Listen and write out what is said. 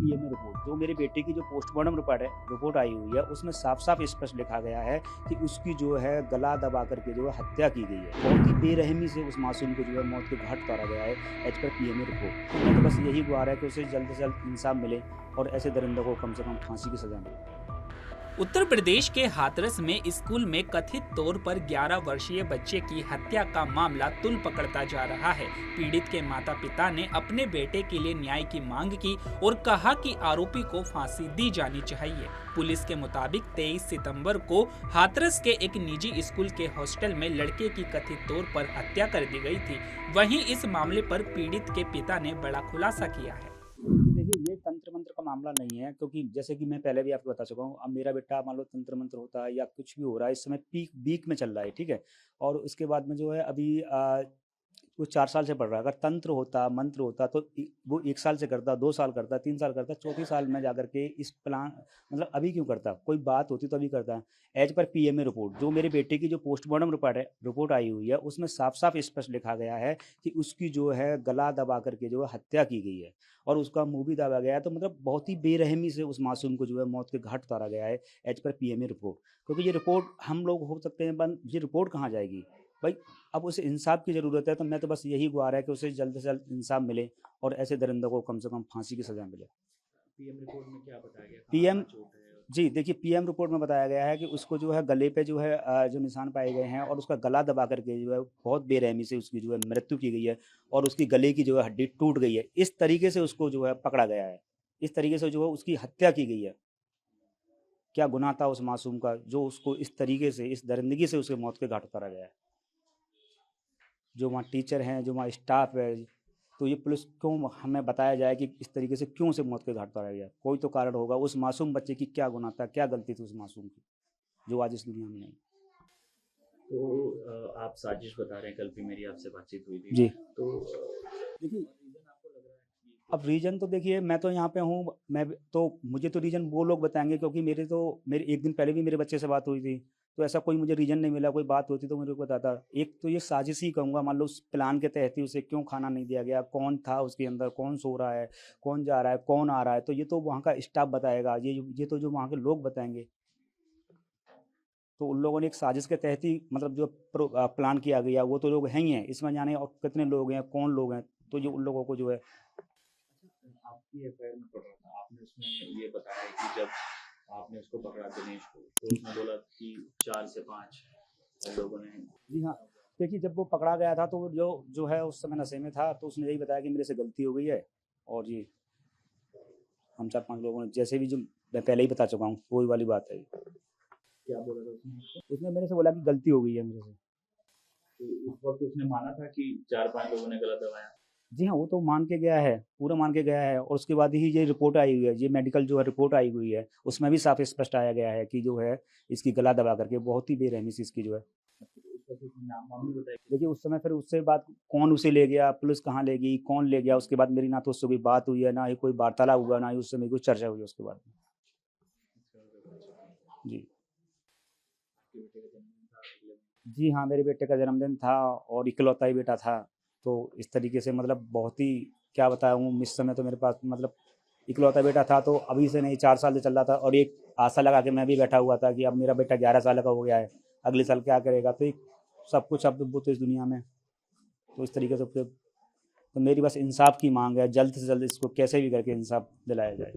PMA report जो मेरे बेटे की जो पोस्टमार्टम रिपोर्ट आई हुई है उसमें साफ साफ स्पष्ट लिखा गया है कि उसकी जो है गला दबा करके जो है हत्या की गई है। बहुत ही बेरहमी से उस मासूम को जो है मौत के घाट उतारा गया है एज पर पीएमए रिपोर्ट। तो मैं तो बस यही गुहार है कि उसे जल्द से जल्द इंसाफ मिले और ऐसे दरिंदों को कम से कम फांसी की सजा मिले। उत्तर प्रदेश के हाथरस में स्कूल में कथित तौर पर 11 वर्षीय बच्चे की हत्या का मामला तुल पकड़ता जा रहा है। पीड़ित के माता पिता ने अपने बेटे के लिए न्याय की मांग की और कहा कि आरोपी को फांसी दी जानी चाहिए। पुलिस के मुताबिक 23 सितंबर को हाथरस के एक निजी स्कूल के हॉस्टल में लड़के की कथित तौर पर हत्या कर दी गई थी। वहीं इस मामले पर पीड़ित के पिता ने बड़ा खुलासा किया है। देखिए, ये तंत्र मंत्र का मामला नहीं है, क्योंकि जैसे कि मैं पहले भी आपको बता चुका हूँ। अब मेरा बेटा मान लो तंत्र मंत्र होता है या कुछ भी हो रहा है, इस समय पीक बीक में चल रहा है, ठीक है। और उसके बाद में जो है अभी वो 4 साल से पढ़ रहा है। अगर तंत्र होता, मंत्र होता तो वो 1 साल से करता, 2 साल करता, 3 साल करता, चौथी साल में जाकर के इस प्लान मतलब अभी क्यों करता? कोई बात होती तो अभी करता है। एज पर पीएमए रिपोर्ट जो मेरे बेटे की जो पोस्टमार्टम रिपोर्ट आई हुई है उसमें साफ साफ स्पष्ट लिखा गया है कि उसकी जो है गला दबा करके जो है हत्या की गई है और उसका मुंह भी दबा गया है। तो मतलब बहुत ही बेरहमी से उस मासूम को जो है मौत के घाट उतारा गया है एज पर पीएमए रिपोर्ट। क्योंकि ये रिपोर्ट हम लोग हो सकते हैं बंद, ये रिपोर्ट कहाँ जाएगी भाई? अब उसे इंसाफ की ज़रूरत है। तो मैं तो बस यही गुहार है कि उसे जल्द से जल्द इंसाफ मिले और ऐसे दरिंदों को कम से कम फांसी की सज़ा मिले। पीएम रिपोर्ट में क्या बताया गया, पीएम कहाँ चोट है? जी, देखिए, पीएम रिपोर्ट में बताया गया है कि उसको जो है गले पे जो है जो निशान पाए गए हैं और उसका गला दबा करके जो है बहुत बेरहमी से उसकी जो है मृत्यु की गई है और उसकी गले की जो है हड्डी टूट गई है। इस तरीके से उसको जो है पकड़ा गया है। इस तरीके से जो है उसकी हत्या की गई है। क्या गुनाह था उस मासूम का जो उसको इस तरीके से, इस दरिंदगी से उसके मौत के घाट उतारा गया है? जो वहाँ टीचर हैं, जो वहाँ स्टाफ है, तो ये पुलिस क्यों हमें बताया जाए कि इस तरीके से क्यों उसे मौत के घाट उतारा गया? कोई तो कारण होगा। उस मासूम बच्चे की क्या गुनाह था, क्या गलती थी उस मासूम की, जो आज इस दुनिया में नहीं। तो आप साजिश बता रहे हैं, कल भी मेरी आपसे बातचीत हुई थी। जी, तो देखिए, रीजन आपको लग रहा है कि अब रीज़न तो देखिए, मैं तो यहाँ पे हूँ, तो मुझे तो रीज़न वो लोग बताएँगे, क्योंकि मेरे 1 दिन पहले भी मेरे बच्चे से बात हुई थी। तो ऐसा कोई मुझे रीज़न नहीं मिला, कोई बात होती तो मुझे को बताता। एक तो ये साजिश ही कहूँगा, मान लो उस प्लान के तहत ही उसे क्यों खाना नहीं दिया गया, कौन था उसके अंदर, कौन सो रहा है, कौन जा रहा है, कौन आ रहा है, तो ये तो वहाँ का स्टाफ बताएगा, ये तो जो वहाँ के लोग बताएँगे। तो उन लोगों ने एक साजिश के तहत ही मतलब जो प्लान किया गया, वो तो लोग हैं ही हैं। इसमें जाने और कितने लोग हैं, कौन लोग हैं, तो ये उन लोगों को जो है। आपकी एफआईआर में पढ़ रहा था, आपने उसमें ये बताया कि जब आपने उसको पकड़ा दिनेश को, तो उसने बोला कि 4 से 5 लोगों ने। जी हाँ, देखिए, जब वो पकड़ा गया था तो वो जो जो है उस समय नशे में था, तो उसने यही बताया कि मेरे से गलती हो गई है और ये हम 4-5 लोगों ने, जैसे भी जो मैं पहले ही बता चुका हूँ, वही वाली बात है ये। क्या बोला था उसने आपको? उसने मेरे से बोला कि गलती हो गई है मेरे से। तो उस वक्त उसने माना था कि 4-5 लोगों ने गलत दबाया? जी हाँ, वो तो मान के गया है, पूरा मान के गया है और उसके बाद ही ये रिपोर्ट आई हुई है, ये मेडिकल जो है रिपोर्ट आई हुई है, उसमें भी साफ स्पष्ट आया गया है कि जो है इसकी गला दबा करके बहुत ही बेरहमी से इसकी जो है। उस वक्त उसने नाम वाम नहीं बताया? देखिए, उस समय फिर उससे बात, कौन उसे ले गया, पुलिस कहाँ ले गई, कौन ले गया, उसके बाद मेरी ना तो उससे कोई बात हुई है, ना ही कोई वार्तालाप हुआ, ना ही उससे मेरी कोई चर्चा हुई है उसके बाद में। जी। आपके बेटे का जन्मदिन था अगले महीने। जी हाँ, मेरे बेटे का जन्मदिन था और इकलौता ही बेटा था। तो इस तरीके से मतलब बहुत ही, क्या बताऊँ, इस समय तो मेरे पास मतलब इकलौता बेटा था, तो अभी से नहीं, 4 साल से चल रहा था और एक आशा लगा के मैं भी बैठा हुआ था कि अब मेरा बेटा 11 साल का हो गया है, अगले साल क्या करेगा? तो एक सब कुछ अब वो तो इस दुनिया में, तो इस तरीके से फिर तो मेरी बस इंसाफ की माँग है, जल्द से जल्द इसको कैसे भी करके इंसाफ दिलाया जाए।